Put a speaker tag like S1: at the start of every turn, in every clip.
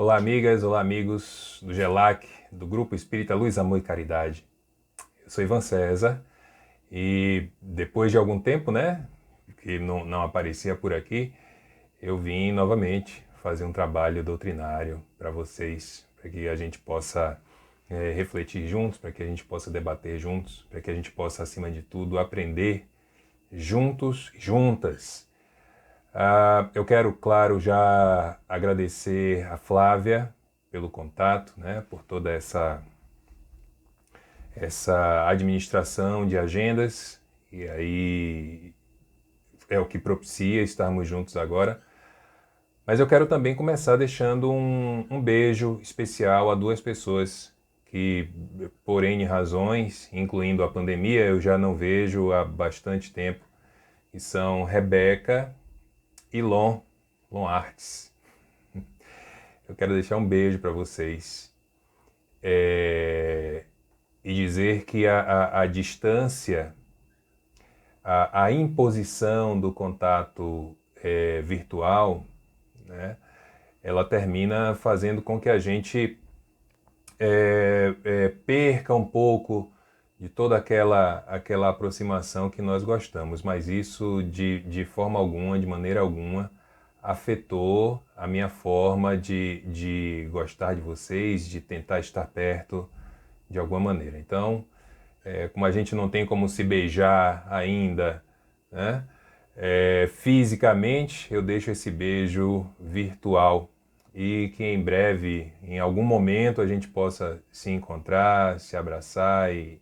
S1: Olá, amigas, olá, amigos do GELAC, do Grupo Espírita Luz, Amor e Caridade. Eu sou Ivan César e depois de algum tempo, que não aparecia por aqui, eu vim novamente fazer um trabalho doutrinário para vocês, para que a gente possa refletir juntos, para que a gente possa debater juntos, para que a gente possa, acima de tudo, aprender juntos e juntas. Eu quero, claro, já agradecer a Flávia pelo contato, por toda essa administração de agendas, e aí é o que propicia estarmos juntos agora. Mas eu quero também começar deixando um beijo especial a duas pessoas que, por N razões, incluindo a pandemia, eu já não vejo há bastante tempo, que são Rebeca e Lon Artes. Eu quero deixar um beijo para vocês e dizer que a distância, a imposição do contato virtual, ela termina fazendo com que a gente perca um pouco de toda aquela aproximação que nós gostamos, mas isso de forma alguma, de maneira alguma, afetou a minha forma de gostar de vocês, de tentar estar perto de alguma maneira. Então, como a gente não tem como se beijar ainda, fisicamente, eu deixo esse beijo virtual e que em breve, em algum momento, a gente possa se encontrar, se abraçar e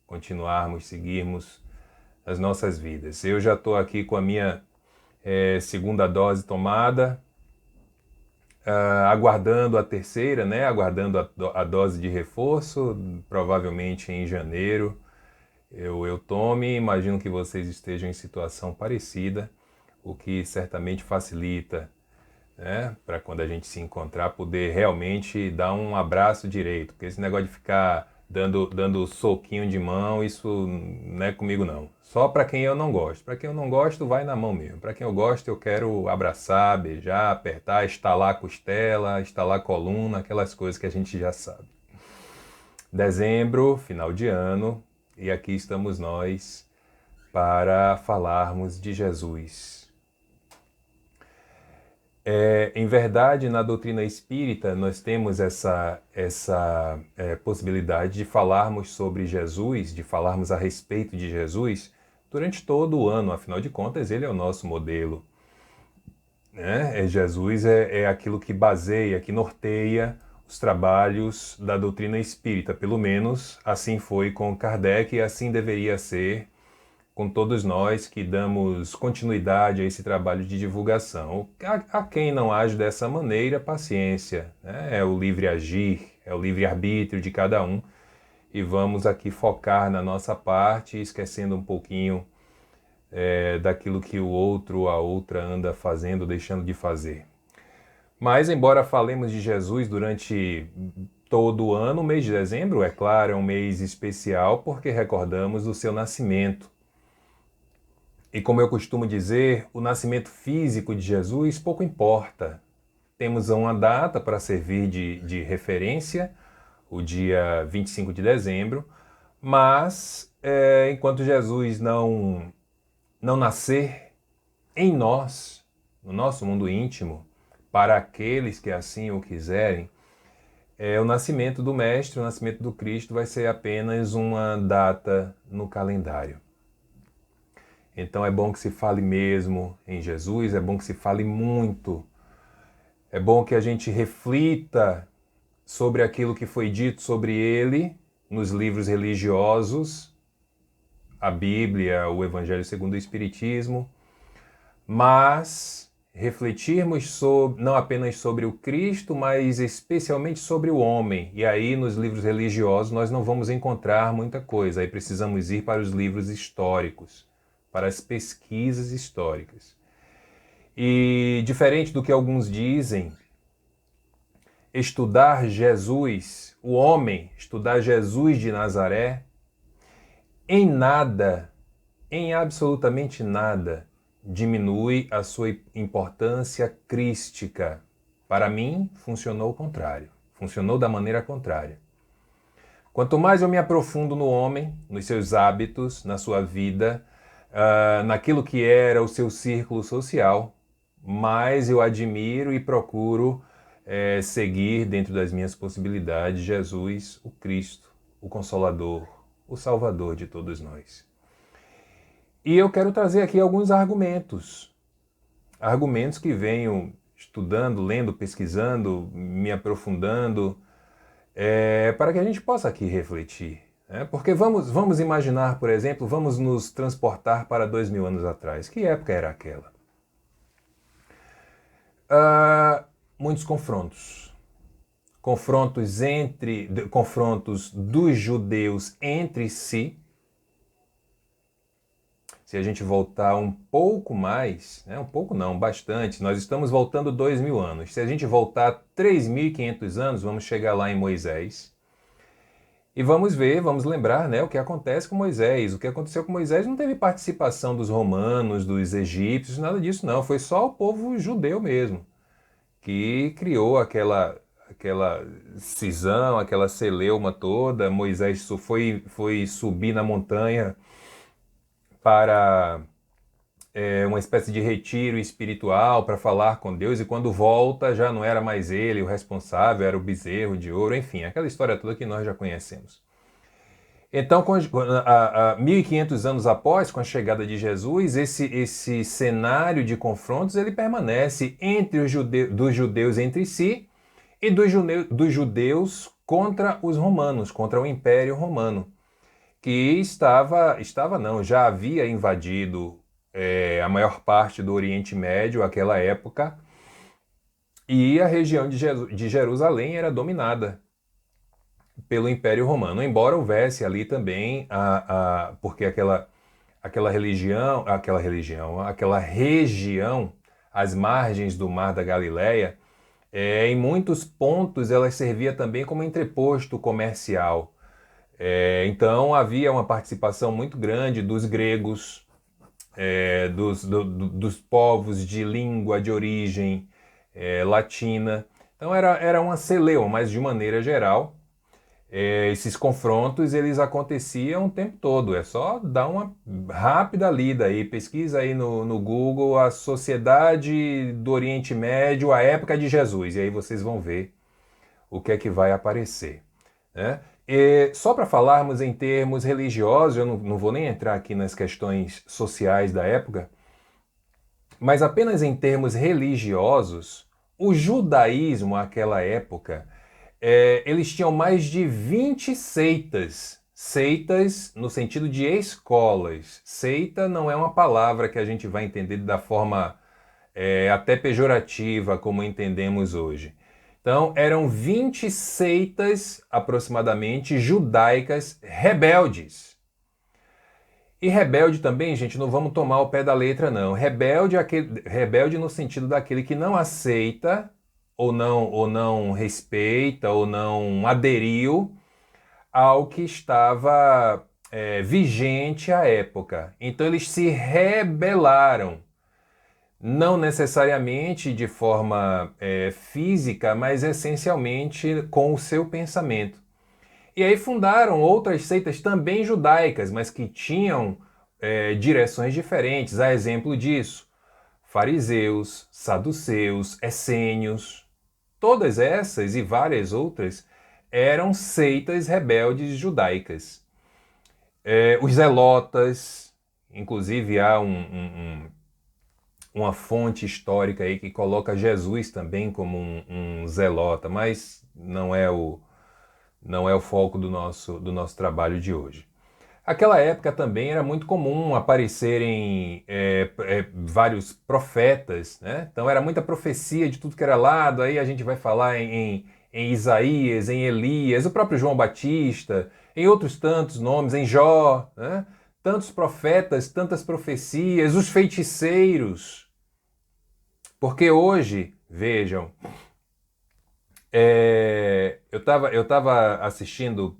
S1: continuarmos, seguirmos as nossas vidas. Eu já estou aqui com a minha segunda dose tomada, aguardando a terceira, aguardando a dose de reforço, provavelmente em janeiro eu tome. Imagino que vocês estejam em situação parecida, o que certamente facilita, para quando a gente se encontrar, poder realmente dar um abraço direito, porque esse negócio de ficar dando soquinho de mão, isso não é comigo não. Só para quem eu não gosto. Para quem eu não gosto, vai na mão mesmo. Para quem eu gosto, eu quero abraçar, beijar, apertar, estalar a costela, estalar a coluna, aquelas coisas que a gente já sabe. Dezembro, final de ano, e aqui estamos nós para falarmos de Jesus. Em verdade, na doutrina espírita, nós temos essa possibilidade de falarmos sobre Jesus, de falarmos a respeito de Jesus durante todo o ano. Afinal de contas, ele é o nosso modelo. Jesus é aquilo que baseia, que norteia os trabalhos da doutrina espírita. Pelo menos assim foi com Kardec e assim deveria ser com todos nós que damos continuidade a esse trabalho de divulgação. A quem não age dessa maneira, paciência, é o livre agir, é o livre arbítrio de cada um, e vamos aqui focar na nossa parte, esquecendo um pouquinho daquilo que o outro, a outra anda fazendo, deixando de fazer. Mas, embora falemos de Jesus durante todo o ano, o mês de dezembro, é claro, é um mês especial porque recordamos o seu nascimento. E como eu costumo dizer, o nascimento físico de Jesus pouco importa. Temos uma data para servir de referência, o dia 25 de dezembro, mas enquanto Jesus não nascer em nós, no nosso mundo íntimo, para aqueles que assim o quiserem, o nascimento do Mestre, o nascimento do Cristo vai ser apenas uma data no calendário. Então é bom que se fale mesmo em Jesus, é bom que se fale muito, é bom que a gente reflita sobre aquilo que foi dito sobre ele nos livros religiosos, a Bíblia, o Evangelho segundo o Espiritismo, mas refletirmos não apenas sobre o Cristo, mas especialmente sobre o homem. E aí nos livros religiosos nós não vamos encontrar muita coisa, aí precisamos ir para os livros históricos, para as pesquisas históricas. E diferente do que alguns dizem, estudar Jesus, o homem, estudar Jesus de Nazaré, em nada, em absolutamente nada, diminui a sua importância crística Para mim, funcionou o contrário. Funcionou da maneira contrária. Quanto mais eu me aprofundo no homem, nos seus hábitos, na sua vida, naquilo que era o seu círculo social, mais eu admiro e procuro seguir dentro das minhas possibilidades Jesus, o Cristo, o Consolador, o Salvador de todos nós. E eu quero trazer aqui alguns argumentos que venho estudando, lendo, pesquisando, me aprofundando, para que a gente possa aqui refletir. Porque vamos imaginar, por exemplo, vamos nos transportar para 2000 anos atrás. Que época era aquela? Muitos confrontos. Confrontos dos judeus entre si. Se a gente voltar um pouco mais, um pouco não, bastante, nós estamos voltando 2000 anos. Se a gente voltar 3.500 anos, vamos chegar lá em Moisés. E vamos lembrar o que acontece com Moisés. O que aconteceu com Moisés não teve participação dos romanos, dos egípcios, nada disso não. Foi só o povo judeu mesmo, que criou aquela cisão, aquela celeuma toda. Moisés foi subir na montanha para uma espécie de retiro espiritual para falar com Deus, e quando volta já não era mais ele o responsável, era o bezerro de ouro, enfim, aquela história toda que nós já conhecemos. Então, 1.500 anos após, com a chegada de Jesus, esse cenário de confrontos ele permanece dos judeus entre si e dos judeus contra os romanos, contra o Império Romano, que já havia invadido a maior parte do Oriente Médio àquela época, e a região de Jerusalém era dominada pelo Império Romano, embora houvesse ali também, porque aquela região, às margens do Mar da Galileia, em muitos pontos ela servia também como entreposto comercial. Então havia uma participação muito grande dos gregos, dos povos de língua de origem latina. Então era uma celeuma, mas de maneira geral, esses confrontos eles aconteciam o tempo todo. É só dar uma rápida lida aí, pesquisa aí no Google a sociedade do Oriente Médio, a época de Jesus, e aí vocês vão ver o que é que vai aparecer, né? Só para falarmos em termos religiosos, eu não vou nem entrar aqui nas questões sociais da época, mas apenas em termos religiosos, o judaísmo naquela época, eles tinham mais de 20 seitas. Seitas no sentido de escolas. Seita não é uma palavra que a gente vai entender da forma até pejorativa como entendemos hoje. Então, eram 20 seitas, aproximadamente, judaicas rebeldes. E rebelde também, gente, não vamos tomar o pé da letra, não. Rebelde no sentido daquele que não aceita, ou não respeita, ou não aderiu ao que estava vigente à época. Então, eles se rebelaram. Não necessariamente de forma física, mas essencialmente com o seu pensamento. E aí fundaram outras seitas também judaicas, mas que tinham direções diferentes. A exemplo disso, fariseus, saduceus, essênios, todas essas e várias outras eram seitas rebeldes judaicas. Os zelotas, inclusive há uma fonte histórica aí que coloca Jesus também como um zelota, mas não é o foco do nosso trabalho de hoje. Aquela época também era muito comum aparecerem vários profetas, né? Então era muita profecia de tudo que era lado, aí a gente vai falar em Isaías, em Elias, o próprio João Batista, em outros tantos nomes, em Jó, né? Tantos profetas, tantas profecias, os feiticeiros. Porque hoje, vejam, eu tava assistindo,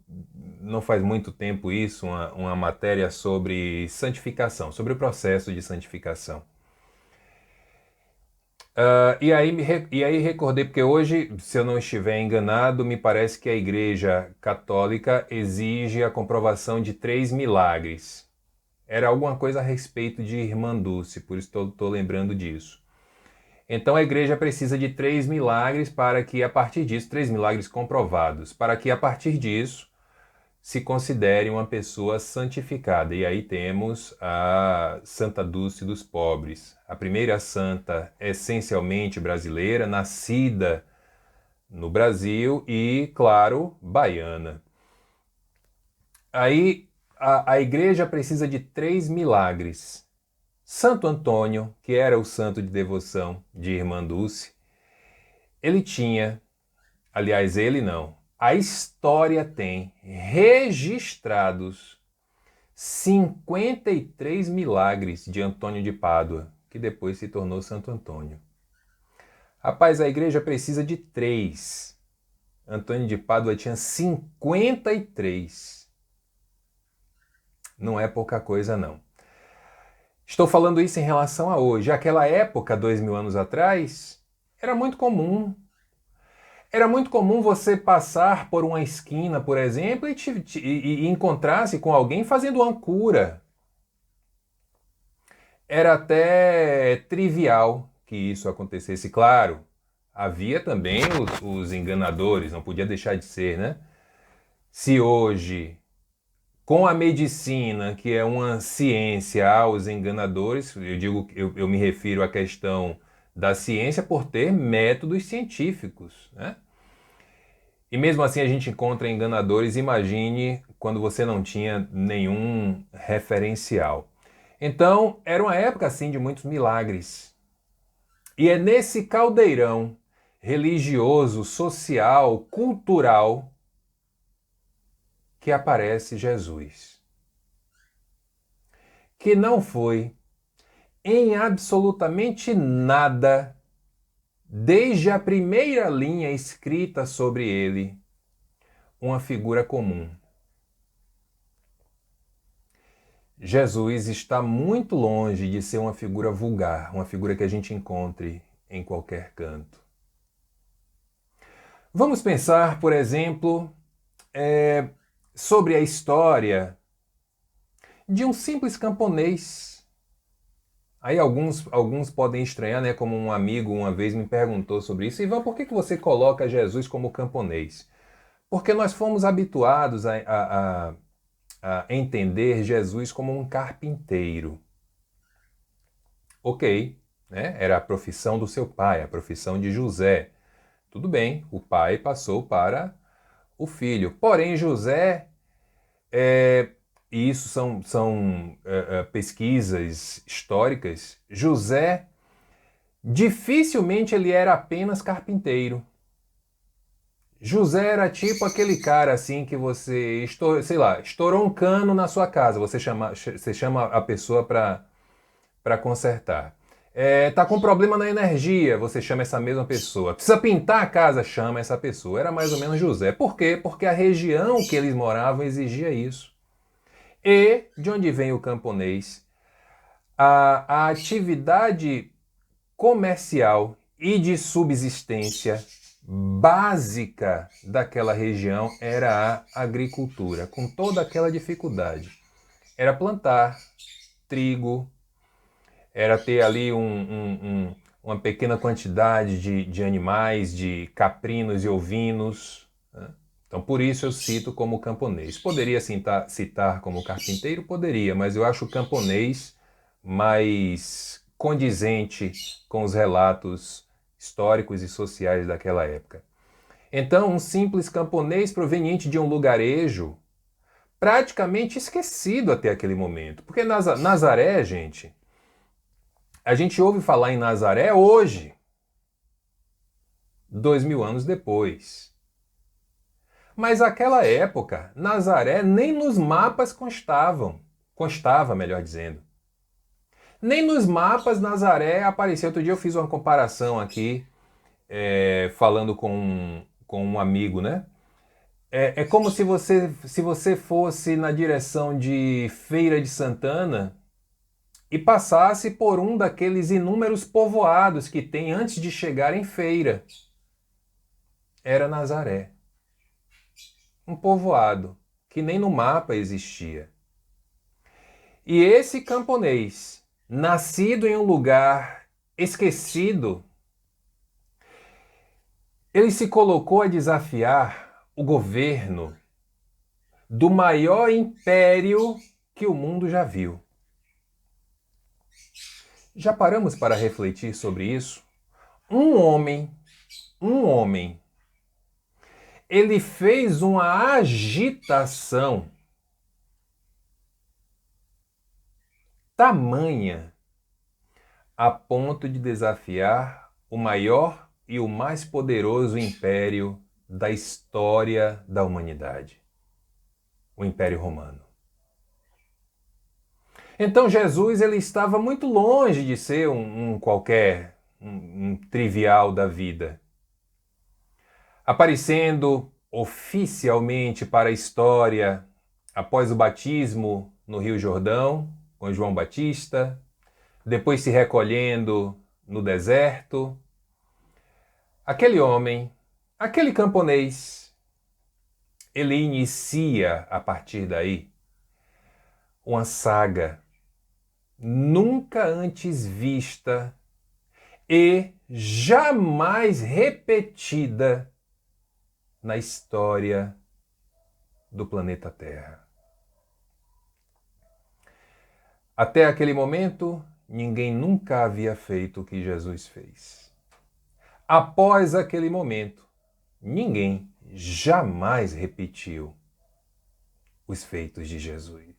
S1: não faz muito tempo isso, uma matéria sobre santificação, sobre o processo de santificação. E aí recordei, porque hoje, se eu não estiver enganado, me parece que a Igreja Católica exige a comprovação de 3 milagres. Era alguma coisa a respeito de Irmã Dulce, por isso estou lembrando disso. Então a igreja precisa de 3 milagres para que a partir disso, 3 milagres comprovados, para que a partir disso se considere uma pessoa santificada. E aí temos a Santa Dulce dos Pobres, a primeira santa essencialmente brasileira, nascida no Brasil e, claro, baiana. Aí a igreja precisa de 3 milagres. Santo Antônio, que era o santo de devoção de Irmã Dulce, ele tinha, aliás, ele não, a história tem registrados 53 milagres de Antônio de Pádua, que depois se tornou Santo Antônio. Rapaz, a igreja precisa de 3. Antônio de Pádua tinha 53. Não é pouca coisa, não. Estou falando isso em relação a hoje. Aquela época, 2000 anos atrás, era muito comum. Era muito comum você passar por uma esquina, por exemplo, e encontrar-se com alguém fazendo uma cura. Era até trivial que isso acontecesse. Claro, havia também os enganadores, não podia deixar de ser, né? Se hoje, com a medicina, que é uma ciência, há os enganadores, eu me refiro à questão da ciência por ter métodos científicos, né? E mesmo assim a gente encontra enganadores, imagine quando você não tinha nenhum referencial. Então, era uma época assim de muitos milagres. E é nesse caldeirão religioso, social, cultural que aparece Jesus. Que não foi em absolutamente nada, desde a primeira linha escrita sobre ele, uma figura comum. Jesus está muito longe de ser uma figura vulgar, uma figura que a gente encontre em qualquer canto. Vamos pensar, por exemplo, sobre a história de um simples camponês. Aí alguns podem estranhar, né? Como um amigo uma vez me perguntou sobre isso. Ivan, por que você coloca Jesus como camponês? Porque nós fomos habituados a entender Jesus como um carpinteiro. Ok, né? Era a profissão do seu pai, a profissão de José. Tudo bem, o pai passou para o filho. Porém, José, e isso são pesquisas históricas, José dificilmente ele era apenas carpinteiro. José era tipo aquele cara assim que você, estourou um cano na sua casa, você chama a pessoa para consertar. Tá com problema na energia, você chama essa mesma pessoa. Precisa pintar a casa, chama essa pessoa. Era mais ou menos José. Por quê? Porque a região que eles moravam exigia isso. E de onde vem o camponês? A atividade comercial e de subsistência básica daquela região era a agricultura, com toda aquela dificuldade. Era plantar trigo, era ter ali uma pequena quantidade de animais, de caprinos e ovinos, né? Então, por isso eu cito como camponês. Poderia citar como carpinteiro? Poderia, mas eu acho o camponês mais condizente com os relatos históricos e sociais daquela época. Então, um simples camponês proveniente de um lugarejo praticamente esquecido até aquele momento. Porque Nazaré, gente, a gente ouve falar em Nazaré hoje, 2000 anos depois. Mas naquela época, Nazaré nem nos mapas constava, melhor dizendo. Nem nos mapas Nazaré apareceu. Outro dia eu fiz uma comparação aqui, falando com um amigo, né? É como se você fosse na direção de Feira de Santana e passasse por um daqueles inúmeros povoados que tem antes de chegar em Feira. Era Nazaré. Um povoado que nem no mapa existia. E esse camponês, nascido em um lugar esquecido, ele se colocou a desafiar o governo do maior império que o mundo já viu. Já paramos para refletir sobre isso? Um homem, ele fez uma agitação tamanha a ponto de desafiar o maior e o mais poderoso império da história da humanidade, o Império Romano. Então Jesus ele estava muito longe de ser um trivial da vida, aparecendo oficialmente para a história após o batismo no Rio Jordão, com João Batista, depois se recolhendo no deserto. Aquele homem, aquele camponês, ele inicia a partir daí uma saga nunca antes vista e jamais repetida na história do planeta Terra. Até aquele momento, ninguém nunca havia feito o que Jesus fez. Após aquele momento, ninguém jamais repetiu os feitos de Jesus.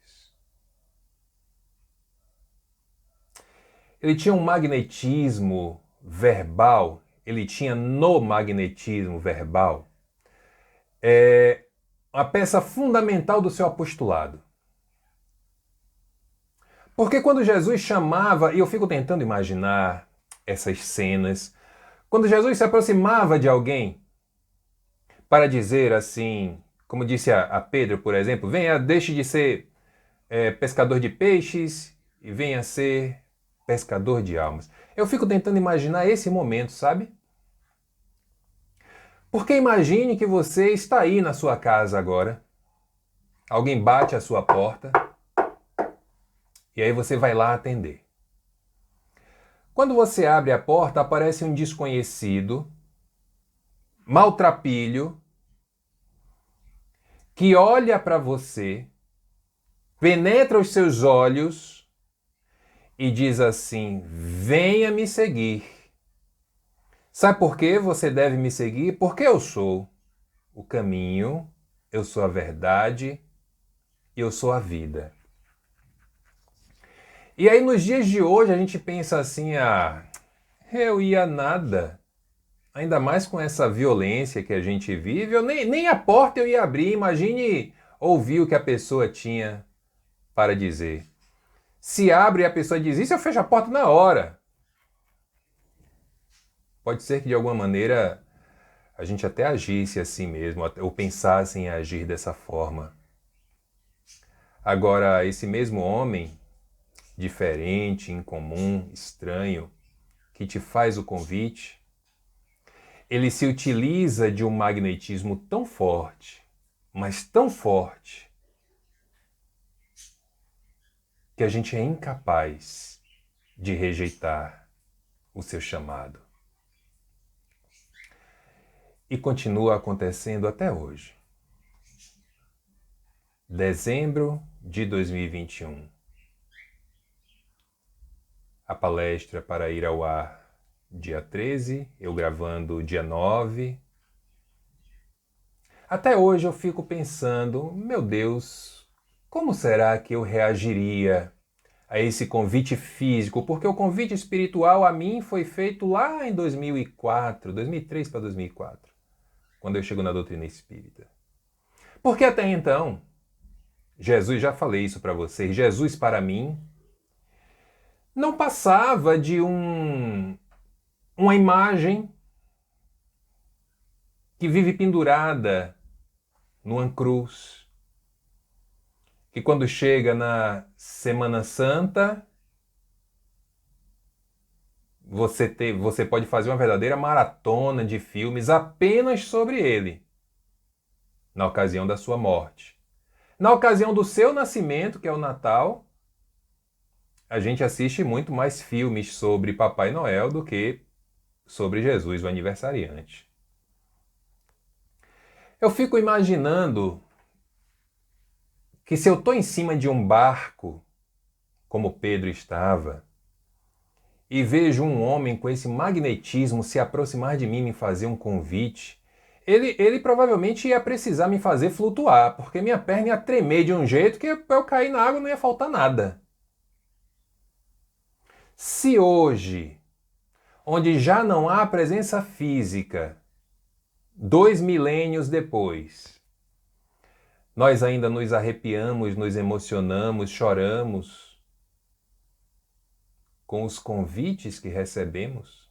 S1: Ele tinha um magnetismo verbal, ele tinha no magnetismo verbal uma peça fundamental do seu apostolado. Porque quando Jesus chamava, e eu fico tentando imaginar essas cenas, quando Jesus se aproximava de alguém para dizer assim, como disse a Pedro, por exemplo, venha, deixe de ser pescador de peixes e venha ser pescador de almas. Eu fico tentando imaginar esse momento, sabe? Porque imagine que você está aí na sua casa agora, alguém bate à sua porta e aí você vai lá atender. Quando você abre a porta, aparece um desconhecido, maltrapilho, que olha para você, penetra os seus olhos e diz assim: venha me seguir. Sabe por que você deve me seguir? Porque eu sou o caminho, eu sou a verdade e eu sou a vida. E aí nos dias de hoje a gente pensa assim, eu ia nada. Ainda mais com essa violência que a gente vive, nem a porta eu ia abrir, imagine ouvir o que a pessoa tinha para dizer. Se abre e a pessoa diz isso, eu fecho a porta na hora. Pode ser que de alguma maneira a gente até agisse assim mesmo, ou pensasse em agir dessa forma. Agora, esse mesmo homem, diferente, incomum, estranho, que te faz o convite, ele se utiliza de um magnetismo tão forte, mas tão forte, que a gente é incapaz de rejeitar o seu chamado. E continua acontecendo até hoje. Dezembro de 2021. A palestra para ir ao ar dia 13, eu gravando dia 9. Até hoje eu fico pensando, meu Deus, como será que eu reagiria a esse convite físico? Porque o convite espiritual a mim foi feito lá em 2004, 2003 para 2004, quando eu chego na doutrina espírita. Porque até então, Jesus, já falei isso para vocês, Jesus para mim não passava de uma imagem que vive pendurada numa cruz, que quando chega na Semana Santa, Você pode fazer uma verdadeira maratona de filmes apenas sobre ele, na ocasião da sua morte. Na ocasião do seu nascimento, que é o Natal, a gente assiste muito mais filmes sobre Papai Noel do que sobre Jesus, o aniversariante. Eu fico imaginando que se eu estou em cima de um barco, como Pedro estava, e vejo um homem com esse magnetismo se aproximar de mim e me fazer um convite, ele provavelmente ia precisar me fazer flutuar, porque minha perna ia tremer de um jeito que para eu cair na água não ia faltar nada. Se hoje, onde já não há presença física, 2 milênios depois, nós ainda nos arrepiamos, nos emocionamos, choramos com os convites que recebemos,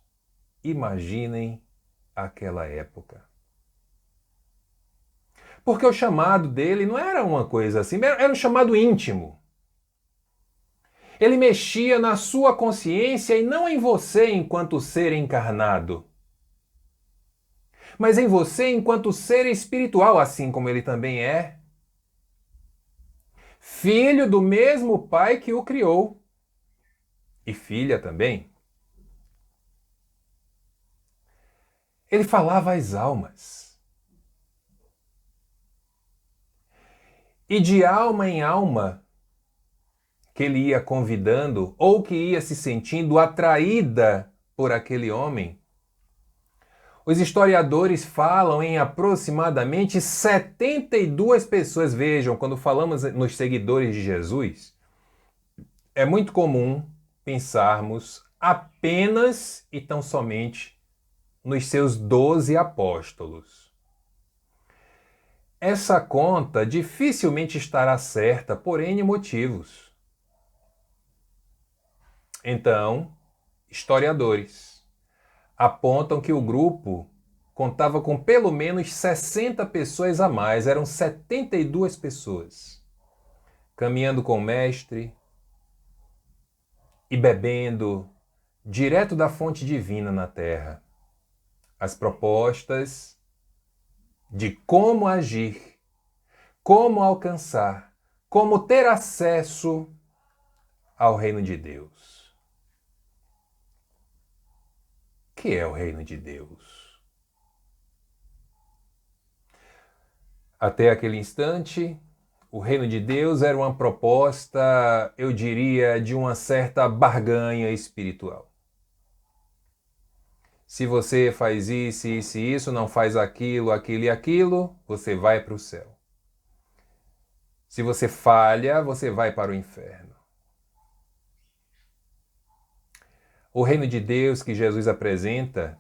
S1: imaginem aquela época. Porque o chamado dele não era uma coisa assim, era um chamado íntimo. Ele mexia na sua consciência e não em você enquanto ser encarnado, mas em você enquanto ser espiritual, assim como ele também é. Filho do mesmo pai que o criou. E filha também. Ele falava às almas. E de alma em alma, que ele ia convidando ou que ia se sentindo atraída por aquele homem, os historiadores falam em aproximadamente 72 pessoas. Vejam, quando falamos nos seguidores de Jesus, é muito comum pensarmos apenas e tão somente nos seus 12 apóstolos. Essa conta dificilmente estará certa por N motivos. Então, historiadores apontam que o grupo contava com pelo menos 60 pessoas a mais, eram 72 pessoas, caminhando com o mestre e bebendo direto da fonte divina na terra as propostas de como agir, como alcançar, como ter acesso ao reino de Deus. O que é o reino de Deus? Até aquele instante, o reino de Deus era uma proposta, eu diria, de uma certa barganha espiritual. Se você faz isso, isso e isso, não faz aquilo, aquilo e aquilo, você vai para o céu. Se você falha, você vai para o inferno. O reino de Deus que Jesus apresenta,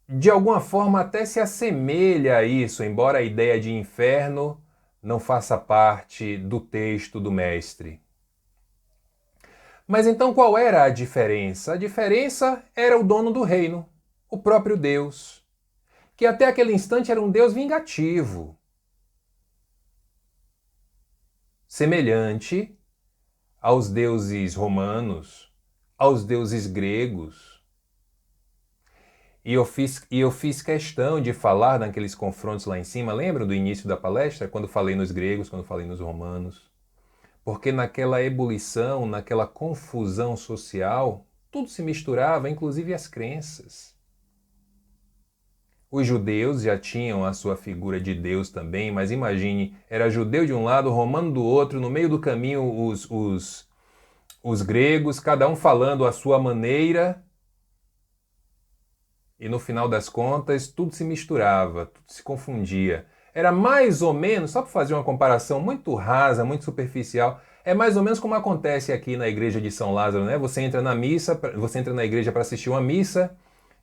S1: de alguma forma até se assemelha a isso, embora a ideia de inferno não faça parte do texto do mestre. Mas então qual era a diferença? A diferença era o dono do reino, o próprio Deus, que até aquele instante era um Deus vingativo, semelhante aos deuses romanos, aos deuses gregos. E eu fiz questão de falar naqueles confrontos lá em cima, lembra do início da palestra, quando falei nos gregos, quando falei nos romanos? Porque naquela ebulição, naquela confusão social, tudo se misturava, inclusive as crenças. Os judeus já tinham a sua figura de Deus também, mas imagine, era judeu de um lado, romano do outro, no meio do caminho os gregos, cada um falando a sua maneira, e no final das contas tudo se misturava, tudo se confundia. Era mais ou menos, só para fazer uma comparação muito rasa, muito superficial, é mais ou menos como acontece aqui na igreja de São Lázaro, né? Você entra na missa, você entra na igreja para assistir uma missa,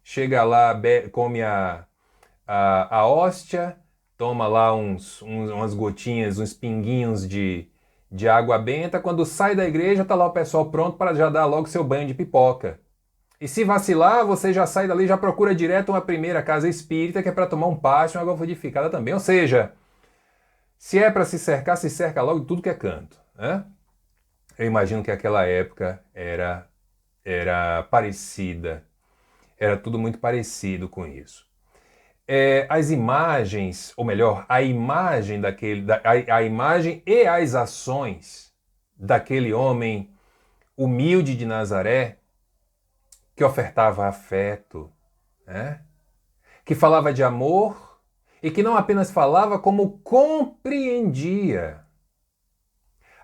S1: chega lá, come a hóstia, toma lá umas gotinhas, uns pinguinhos de água benta, quando sai da igreja tá lá o pessoal pronto para já dar logo seu banho de pipoca. E se vacilar, você já sai dali e já procura direto uma primeira casa espírita que é para tomar um passe, uma água fluidificada também. Ou seja, se é para se cerca logo de tudo que é canto, né? Eu imagino que aquela época era era parecida, era tudo muito parecido com isso. As imagens, ou melhor, a imagem a imagem e as ações daquele homem humilde de Nazaré, que ofertava afeto, né? Que falava de amor e que não apenas falava, como compreendia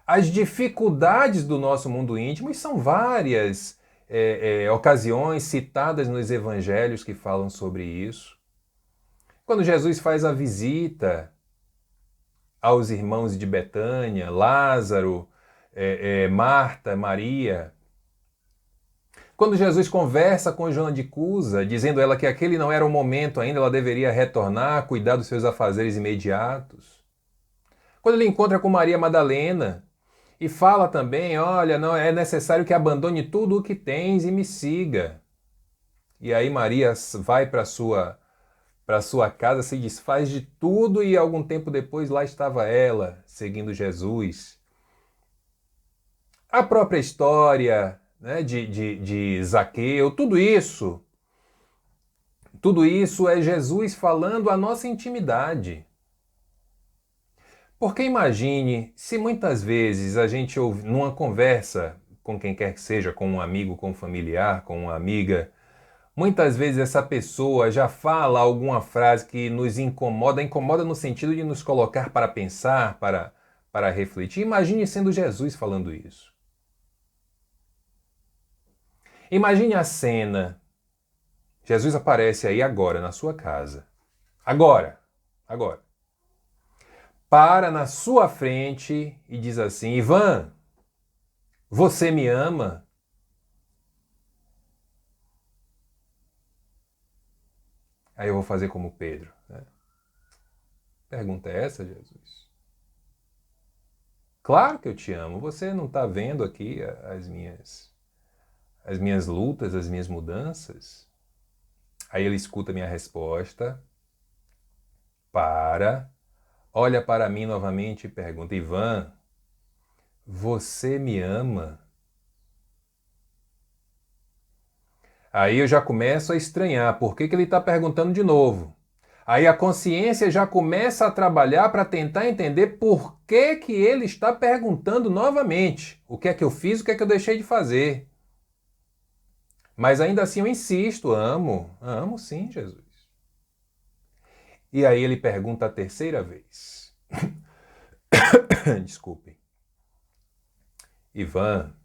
S1: as dificuldades do nosso mundo íntimo, e são várias ocasiões citadas nos evangelhos que falam sobre isso. Quando Jesus faz a visita aos irmãos de Betânia, Lázaro, Marta, Maria. Quando Jesus conversa com Joana de Cusa, dizendo a ela que aquele não era o momento ainda, ela deveria retornar, cuidar dos seus afazeres imediatos. Quando ele encontra com Maria Madalena e fala também, olha, não é necessário que abandone tudo o que tens e me siga. E aí Maria vai para sua casa, se desfaz de tudo e algum tempo depois lá estava ela, seguindo Jesus. A própria história, né, de Zaqueu, tudo isso é Jesus falando a nossa intimidade. Porque imagine se muitas vezes a gente ouve numa conversa com quem quer que seja, com um amigo, com um familiar, com uma amiga, muitas vezes essa pessoa já fala alguma frase que nos incomoda, incomoda no sentido de nos colocar para pensar, para refletir. Imagine sendo Jesus falando isso. Imagine a cena. Jesus aparece aí agora na sua casa. Agora. Para na sua frente e diz assim: Ivan, você me ama? Aí eu vou fazer como Pedro, né? Pergunta é essa, Jesus? Claro que eu te amo. Você não está vendo aqui as minhas lutas, as minhas mudanças? Aí ele escuta a minha resposta, olha para mim novamente e pergunta: Ivan, você me ama? Aí eu já começo a estranhar por que ele está perguntando de novo. Aí a consciência já começa a trabalhar para tentar entender por que ele está perguntando novamente. O que é que eu fiz, o que é que eu deixei de fazer. Mas ainda assim eu insisto, amo sim, Jesus. E aí ele pergunta a terceira vez. Desculpe. Ivan,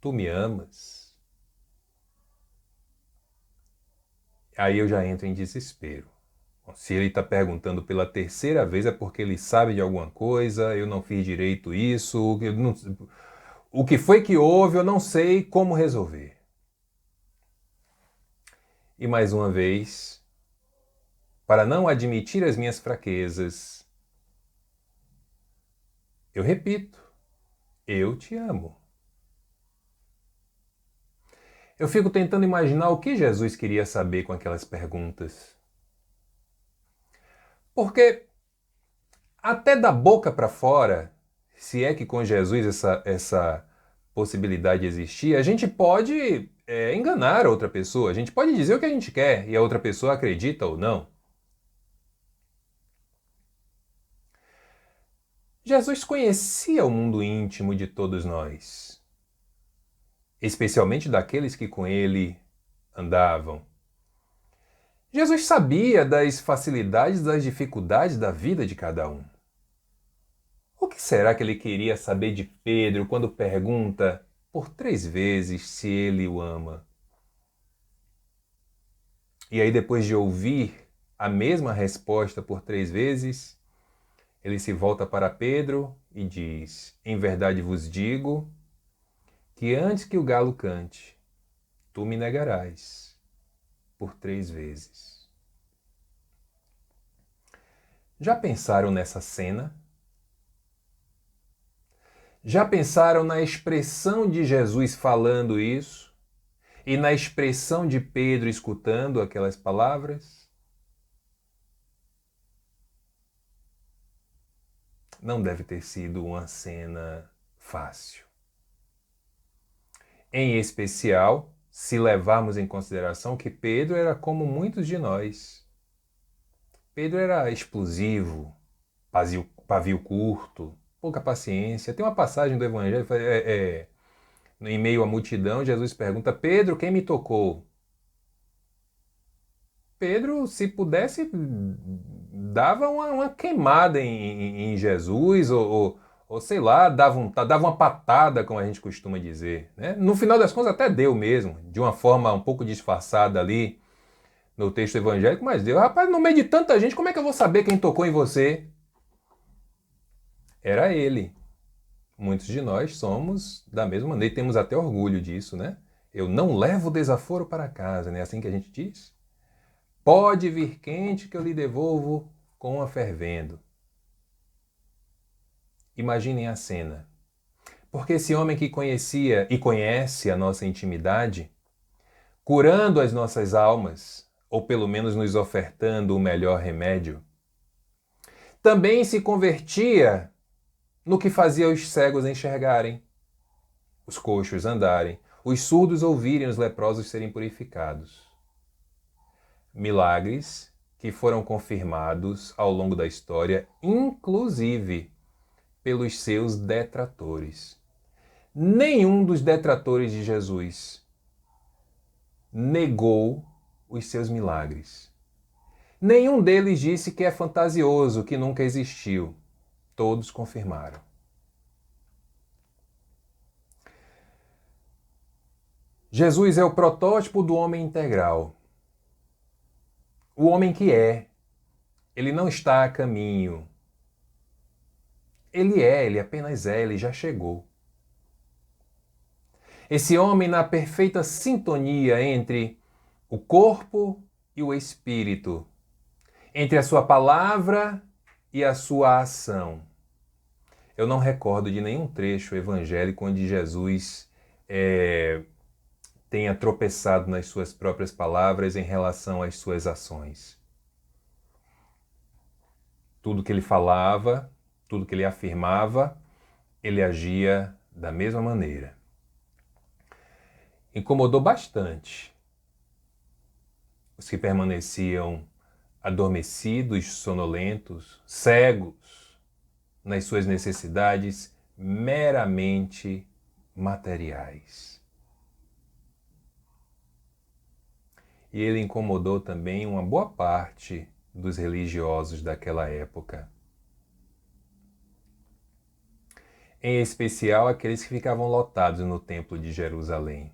S1: tu me amas? Aí eu já entro em desespero. Se ele está perguntando pela terceira vez é porque ele sabe de alguma coisa, eu não fiz direito isso, o que foi que houve, eu não sei como resolver. E mais uma vez, para não admitir as minhas fraquezas, eu repito, eu te amo. Eu fico tentando imaginar o que Jesus queria saber com aquelas perguntas. Porque até da boca para fora, se é que com Jesus essa possibilidade existia, a gente pode enganar a outra pessoa, a gente pode dizer o que a gente quer e a outra pessoa acredita ou não. Jesus conhecia o mundo íntimo de todos nós, especialmente daqueles que com ele andavam. Jesus sabia das facilidades, das dificuldades da vida de cada um. O que será que ele queria saber de Pedro quando pergunta por 3 vezes se ele o ama? E aí, depois de ouvir a mesma resposta por 3 vezes, ele se volta para Pedro e diz: Em verdade vos digo que antes que o galo cante, tu me negarás por 3 vezes. Já pensaram nessa cena? Já pensaram na expressão de Jesus falando isso? E na expressão de Pedro escutando aquelas palavras? Não deve ter sido uma cena fácil. Em especial, se levarmos em consideração que Pedro era como muitos de nós. Pedro era explosivo, pavio curto, pouca paciência. Tem uma passagem do Evangelho, em meio à multidão, Jesus pergunta: Pedro, quem me tocou? Pedro, se pudesse, dava uma queimada em Jesus, ou sei lá, dava uma patada, como a gente costuma dizer. Né? No final das contas, até deu mesmo, de uma forma um pouco disfarçada ali no texto evangélico, mas deu. Rapaz, no meio de tanta gente, como é que eu vou saber quem tocou em você? Era ele. Muitos de nós somos da mesma maneira e temos até orgulho disso, né? Eu não levo desaforo para casa, não é assim que a gente diz? Pode vir quente que eu lhe devolvo com a fervendo. Imaginem a cena. Porque esse homem que conhecia e conhece a nossa intimidade, curando as nossas almas, ou pelo menos nos ofertando o melhor remédio, também se convertia no que fazia os cegos enxergarem, os coxos andarem, os surdos ouvirem, os leprosos serem purificados. Milagres que foram confirmados ao longo da história, inclusive pelos seus detratores. Nenhum dos detratores de Jesus negou os seus milagres. Nenhum deles disse que é fantasioso, que nunca existiu. Todos confirmaram. Jesus é o protótipo do homem integral. O homem que é. Ele não está a caminho. Ele apenas é, ele já chegou. Esse homem na perfeita sintonia entre o corpo e o espírito, entre a sua palavra e a sua ação. Eu não recordo de nenhum trecho evangélico onde Jesus tenha tropeçado nas suas próprias palavras em relação às suas ações. Tudo que ele falava, tudo que ele afirmava, ele agia da mesma maneira. Incomodou bastante os que permaneciam adormecidos, sonolentos, cegos nas suas necessidades meramente materiais. E ele incomodou também uma boa parte dos religiosos daquela época. Em especial aqueles que ficavam lotados no Templo de Jerusalém,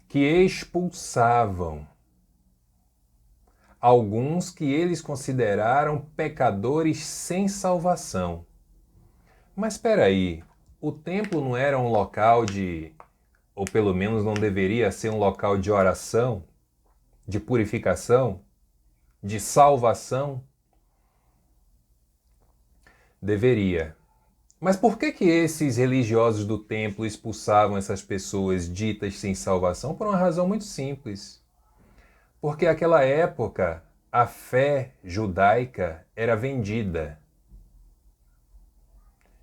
S1: que expulsavam alguns que eles consideraram pecadores sem salvação. Mas espera aí, o templo não era um local ou pelo menos não deveria ser um local de oração, de purificação, de salvação? Deveria. Mas por que esses religiosos do templo expulsavam essas pessoas ditas sem salvação? Por uma razão muito simples. Porque naquela época a fé judaica era vendida.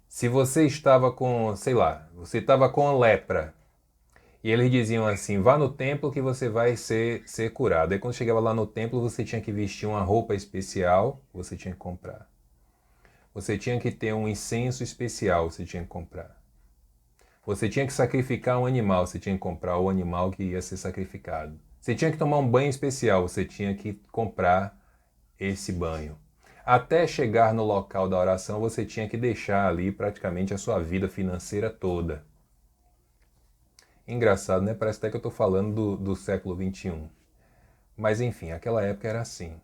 S1: Se você estava com, sei lá, você estava com lepra, e eles diziam assim, vá no templo que você vai ser curado. Aí quando chegava lá no templo, você tinha que vestir uma roupa especial, você tinha que comprar. Você tinha que ter um incenso especial, você tinha que comprar. Você tinha que sacrificar um animal, você tinha que comprar o animal que ia ser sacrificado. Você tinha que tomar um banho especial, você tinha que comprar esse banho. Até chegar no local da oração, você tinha que deixar ali praticamente a sua vida financeira toda. Engraçado, né? Parece até que eu estou falando do século XXI. Mas enfim, aquela época era assim.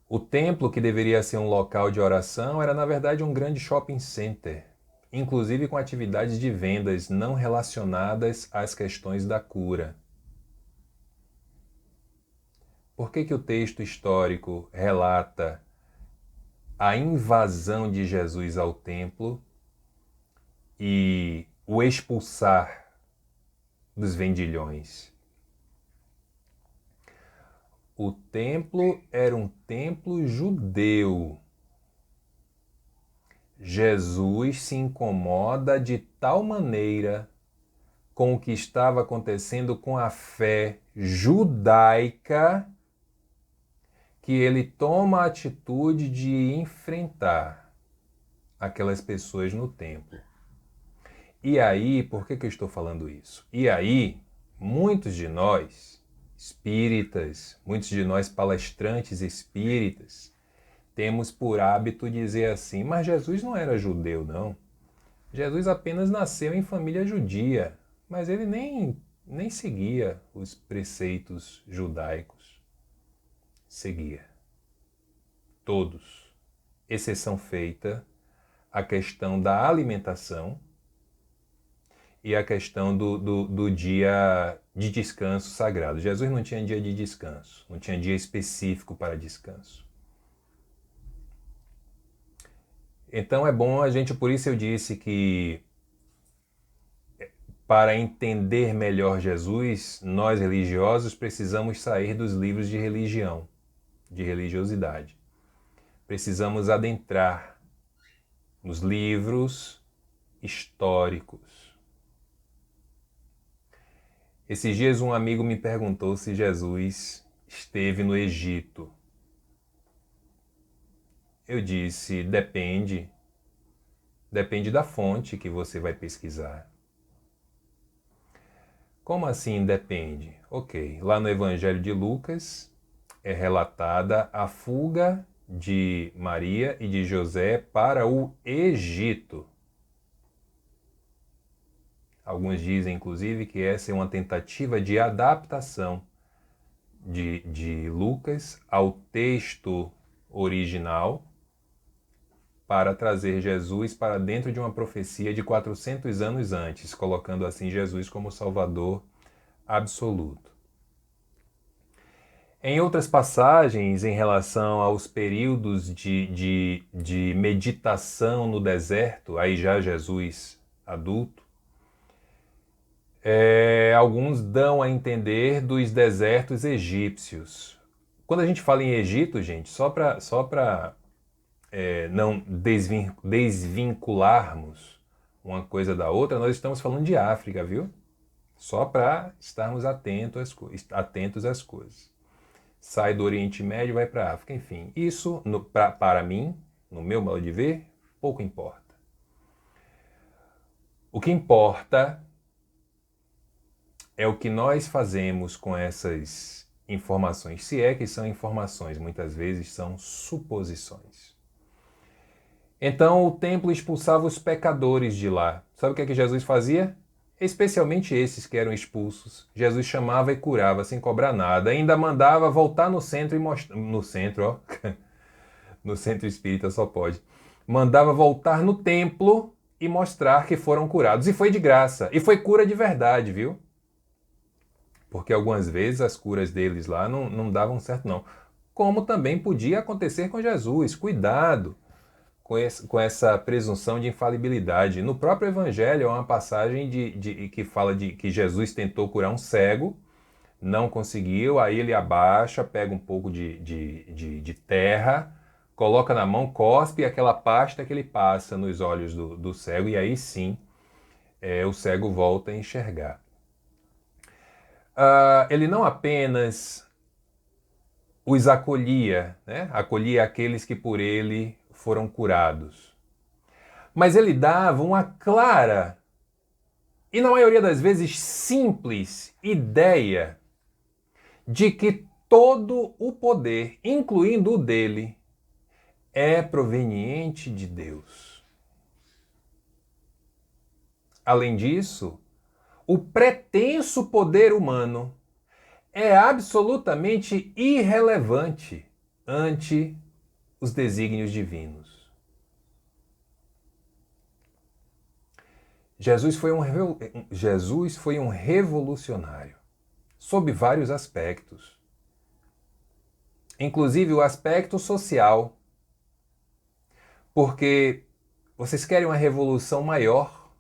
S1: O templo, que deveria ser um local de oração, era na verdade um grande shopping center, inclusive com atividades de vendas não relacionadas às questões da cura. Por que o texto histórico relata a invasão de Jesus ao templo e o expulsar dos vendilhões? O templo era um templo judeu. Jesus se incomoda de tal maneira com o que estava acontecendo com a fé judaica que ele toma a atitude de enfrentar aquelas pessoas no templo. E aí, por que eu estou falando isso? E aí, muitos de nós, espíritas, muitos de nós palestrantes espíritas, temos por hábito dizer assim, mas Jesus não era judeu, não. Jesus apenas nasceu em família judia, mas ele nem seguia os preceitos judaicos. Seguia. Todos. Exceção feita a questão da alimentação e a questão do dia de descanso sagrado. Jesus não tinha dia de descanso, não tinha dia específico para descanso. Então é bom a gente, por isso eu disse que para entender melhor Jesus, nós religiosos precisamos sair dos livros de religião, de religiosidade. Precisamos adentrar nos livros históricos. Esses dias um amigo me perguntou se Jesus esteve no Egito. Eu disse, depende. Depende da fonte que você vai pesquisar. Como assim depende? Ok, lá no Evangelho de Lucas é relatada a fuga de Maria e de José para o Egito. Alguns dizem, inclusive, que essa é uma tentativa de adaptação de Lucas ao texto original para trazer Jesus para dentro de uma profecia de 400 anos antes, colocando assim Jesus como Salvador absoluto. Em outras passagens, em relação aos períodos de meditação no deserto, aí já Jesus adulto, alguns dão a entender dos desertos egípcios. Quando a gente fala em Egito, gente, só para não desvincularmos uma coisa da outra, nós estamos falando de África, viu? Só para estarmos atentos às coisas. Sai do Oriente Médio e vai para a África, enfim. Isso, para mim, no meu modo de ver, pouco importa. O que importa é o que nós fazemos com essas informações, se é que são informações, muitas vezes são suposições. Então o templo expulsava os pecadores de lá. Sabe o que é que Jesus fazia? Especialmente esses que eram expulsos. Jesus chamava e curava sem cobrar nada. Ainda mandava voltar no centro e mostrar... No centro, ó. No centro espírita só pode. Mandava voltar no templo e mostrar que foram curados. E foi de graça. E foi cura de verdade, viu? Porque algumas vezes as curas deles lá não davam certo, não. Como também podia acontecer com Jesus. Cuidado com essa presunção de infalibilidade. No próprio Evangelho há uma passagem que fala de que Jesus tentou curar um cego, não conseguiu, aí ele abaixa, pega um pouco de terra, coloca na mão, cospe aquela pasta que ele passa nos olhos do cego, e aí sim o cego volta a enxergar. Ele não apenas os acolhia, né? Acolhia aqueles que por ele foram curados. Mas ele dava uma clara e, na maioria das vezes, simples ideia de que todo o poder, incluindo o dele, é proveniente de Deus. Além disso, o pretenso poder humano é absolutamente irrelevante ante os desígnios divinos. Jesus foi um revolucionário, sob vários aspectos. Inclusive o aspecto social. Porque vocês querem uma revolução maior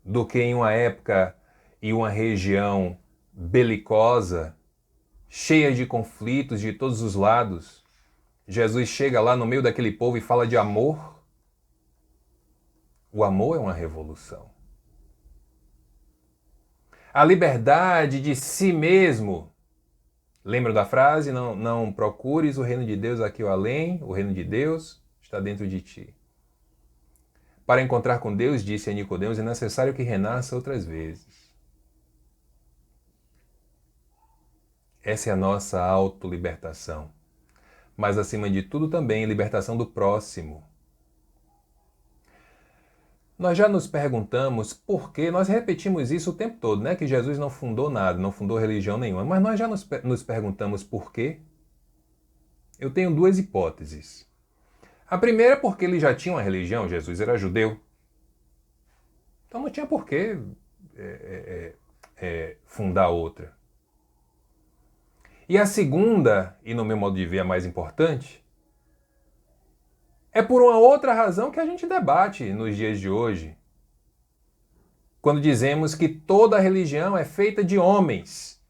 S1: do que em uma época e uma região belicosa, cheia de conflitos de todos os lados? Jesus chega lá no meio daquele povo e fala de amor. O amor é uma revolução. A liberdade de si mesmo. Lembra da frase? Não procures o reino de Deus aqui ou além. O reino de Deus está dentro de ti. Para encontrar com Deus, disse a Nicodemos, é necessário que renasça outras vezes. Essa é a nossa autolibertação. Mas, acima de tudo, também libertação do próximo. Nós já nos perguntamos por quê, nós repetimos isso o tempo todo, né? Que Jesus não fundou nada, não fundou religião nenhuma, mas nós já nos perguntamos por quê. Eu tenho duas hipóteses. A primeira é porque ele já tinha uma religião, Jesus era judeu. Então não tinha por que fundar outra. E a segunda, e no meu modo de ver a mais importante, é por uma outra razão que a gente debate nos dias de hoje. Quando dizemos que toda religião é feita de homens.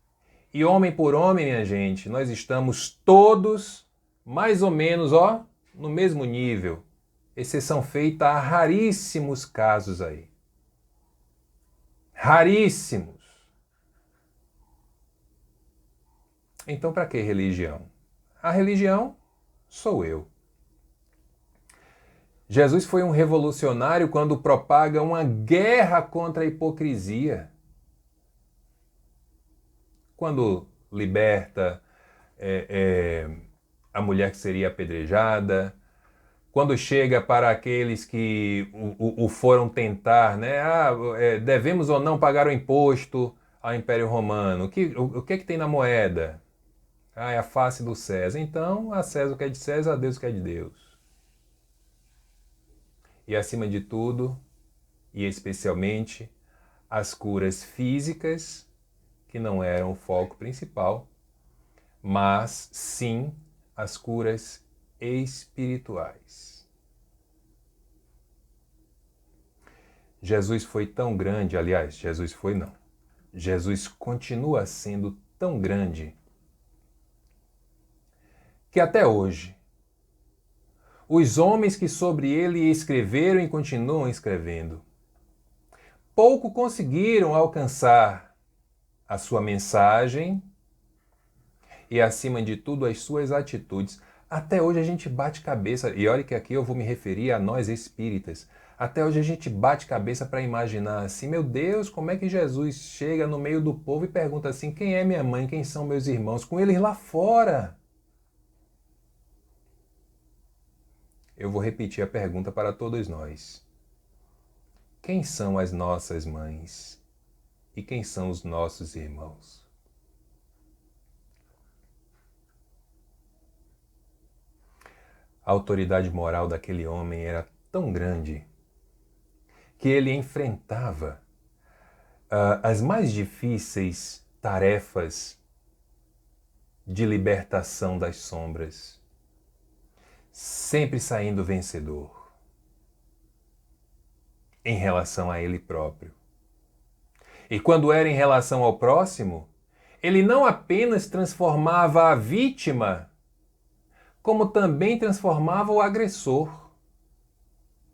S1: E homem por homem, minha gente, nós estamos todos mais ou menos, no mesmo nível. Exceção feita a raríssimos casos aí. Raríssimos. Então, para que religião? A religião sou eu. Jesus foi um revolucionário quando propaga uma guerra contra a hipocrisia. Quando liberta a mulher que seria apedrejada, quando chega para aqueles que o foram tentar, né? Devemos ou não pagar o imposto ao Império Romano? O que é que tem na moeda? É a face do César. Então, a César o que é de César, a Deus o que é de Deus. E acima de tudo, e especialmente, as curas físicas, que não eram o foco principal, mas sim as curas espirituais. Jesus foi tão grande, aliás, Jesus foi não. Jesus continua sendo tão grande que até hoje os homens que sobre ele escreveram e continuam escrevendo pouco conseguiram alcançar a sua mensagem e, acima de tudo, as suas atitudes. Até hoje a gente bate cabeça, e olha que aqui eu vou me referir a nós espíritas. Até hoje a gente bate cabeça para imaginar assim, meu Deus, como é que Jesus chega no meio do povo e pergunta assim, quem é minha mãe, quem são meus irmãos, com eles lá fora? Eu vou repetir a pergunta para todos nós. Quem são as nossas mães? E quem são os nossos irmãos? A autoridade moral daquele homem era tão grande que ele enfrentava as mais difíceis tarefas de libertação das sombras, sempre saindo vencedor em relação a ele próprio. E quando era em relação ao próximo, ele não apenas transformava a vítima, como também transformava o agressor.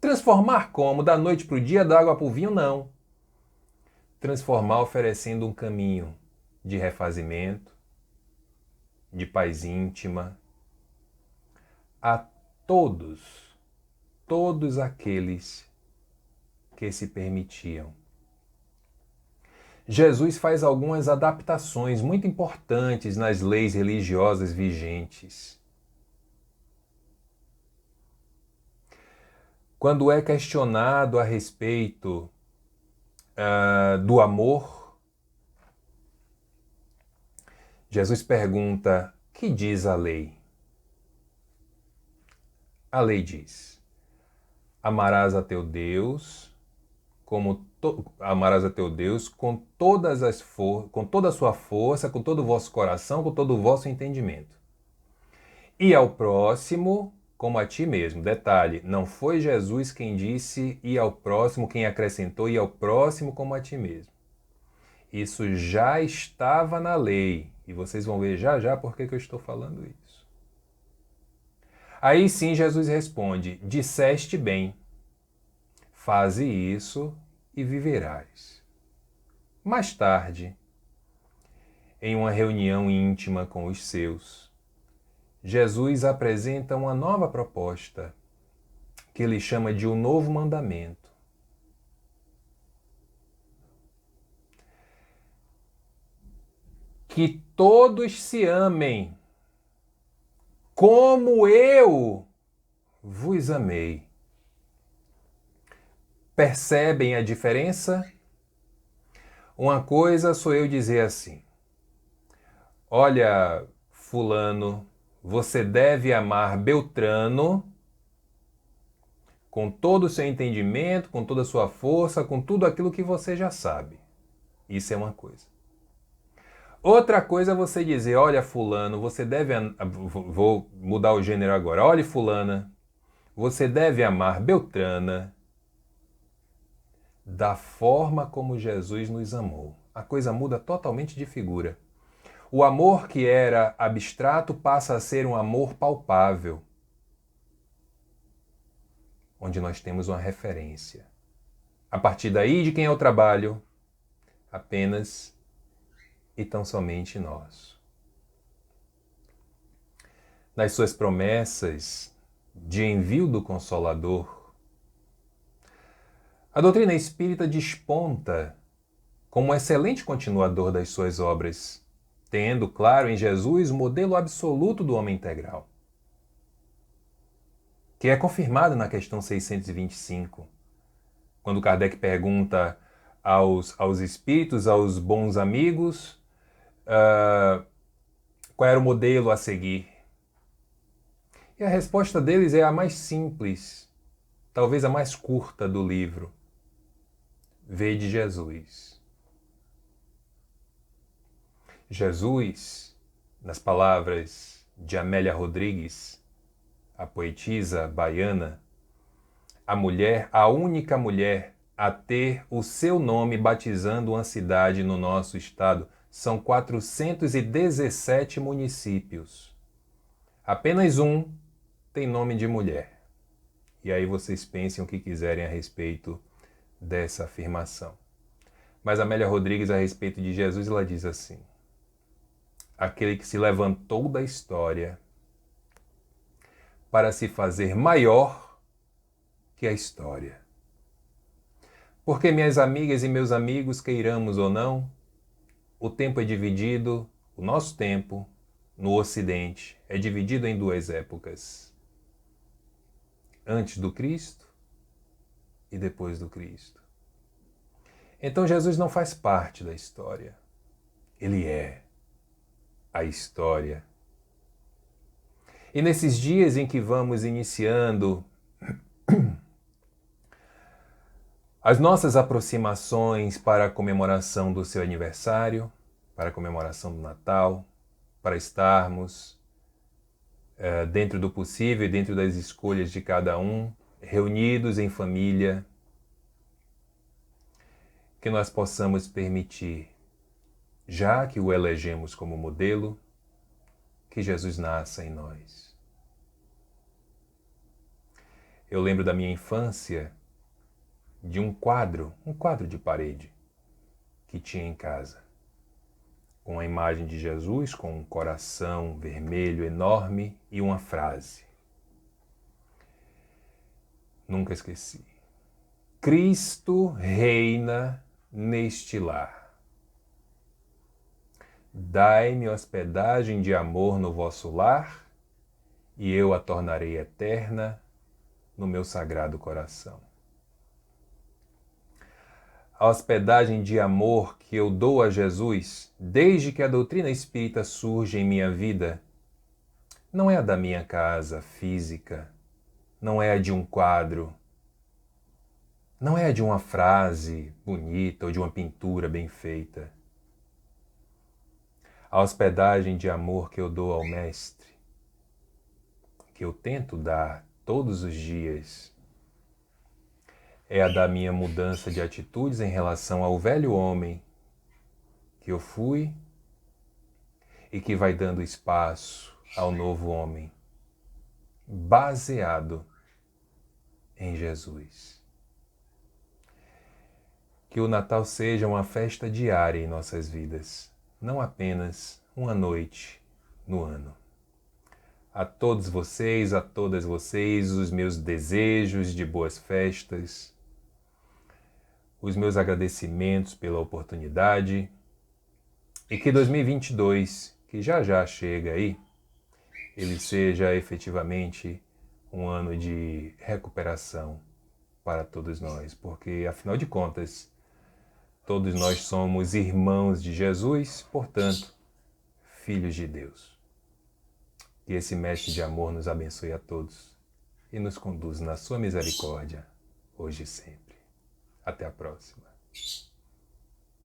S1: Transformar como? Da noite para o dia, da água para o vinho? Não. Transformar oferecendo um caminho de refazimento, de paz íntima, a todos aqueles que se permitiam. Jesus faz algumas adaptações muito importantes nas leis religiosas vigentes. Quando é questionado a respeito do amor, Jesus pergunta, que diz a lei? A lei diz, amarás a teu Deus amarás a teu Deus com toda a sua força, com todo o vosso coração, com todo o vosso entendimento. E ao próximo como a ti mesmo. Detalhe, não foi Jesus quem disse e ao próximo, quem acrescentou e ao próximo como a ti mesmo. Isso já estava na lei. E vocês vão ver já já por que eu estou falando isso. Aí sim Jesus responde, disseste bem. Faze isso e viverás. Mais tarde, em uma reunião íntima com os seus, Jesus apresenta uma nova proposta, que ele chama de o novo mandamento. Que todos se amem, como eu vos amei. Percebem a diferença? Uma coisa sou eu dizer assim: olha, fulano, você deve amar Beltrano com todo o seu entendimento, com toda a sua força, com tudo aquilo que você já sabe. Isso é uma coisa. Outra coisa é você dizer: olha, fulano, você deve... Vou mudar o gênero agora. Olha, fulana, você deve amar Beltrana da forma como Jesus nos amou. A coisa muda totalmente de figura. O amor que era abstrato passa a ser um amor palpável, onde nós temos uma referência. A partir daí, de quem é o trabalho? Apenas e tão somente nós. Nas suas promessas de envio do Consolador, a doutrina espírita desponta como um excelente continuador das suas obras, tendo, claro, em Jesus o modelo absoluto do homem integral, que é confirmado na questão 625, quando Kardec pergunta aos espíritos, aos bons amigos, qual era o modelo a seguir. E a resposta deles é a mais simples, talvez a mais curta do livro. Vede Jesus. Jesus, nas palavras de Amélia Rodrigues, a poetisa baiana, a única mulher a ter o seu nome batizando uma cidade no nosso estado. São 417 municípios. Apenas um tem nome de mulher. E aí vocês pensem o que quiserem a respeito dessa afirmação. Mas Amélia Rodrigues, a respeito de Jesus, ela diz assim: aquele que se levantou da história para se fazer maior que a história. Porque, minhas amigas e meus amigos, queiramos ou não, o tempo é dividido, o nosso tempo, no Ocidente, é dividido em duas épocas: antes do Cristo e depois do Cristo. Então Jesus não faz parte da história. Ele é a história. E nesses dias em que vamos iniciando as nossas aproximações para a comemoração do seu aniversário, para a comemoração do Natal, para estarmos dentro do possível e dentro das escolhas de cada um, reunidos em família, que nós possamos permitir, já que o elegemos como modelo, que Jesus nasça em nós. Eu lembro da minha infância de um quadro de parede que tinha em casa, com a imagem de Jesus, com um coração vermelho enorme e uma frase. Nunca esqueci. Cristo reina neste lar. Dai-me hospedagem de amor no vosso lar, e eu a tornarei eterna no meu sagrado coração. A hospedagem de amor que eu dou a Jesus, desde que a doutrina espírita surge em minha vida, não é a da minha casa física, não é a de um quadro, não é a de uma frase bonita ou de uma pintura bem feita. A hospedagem de amor que eu dou ao Mestre, que eu tento dar todos os dias, é a da minha mudança de atitudes em relação ao velho homem que eu fui e que vai dando espaço ao novo homem, baseado em Jesus. Que o Natal seja uma festa diária em nossas vidas, não apenas uma noite no ano. A todos vocês, a todas vocês, os meus desejos de boas festas, os meus agradecimentos pela oportunidade e que 2022, que já chega aí, ele seja efetivamente um ano de recuperação para todos nós, porque afinal de contas, todos nós somos irmãos de Jesus, portanto, filhos de Deus. Que esse mestre de amor nos abençoe a todos e nos conduza na sua misericórdia, hoje e sempre. Até a próxima.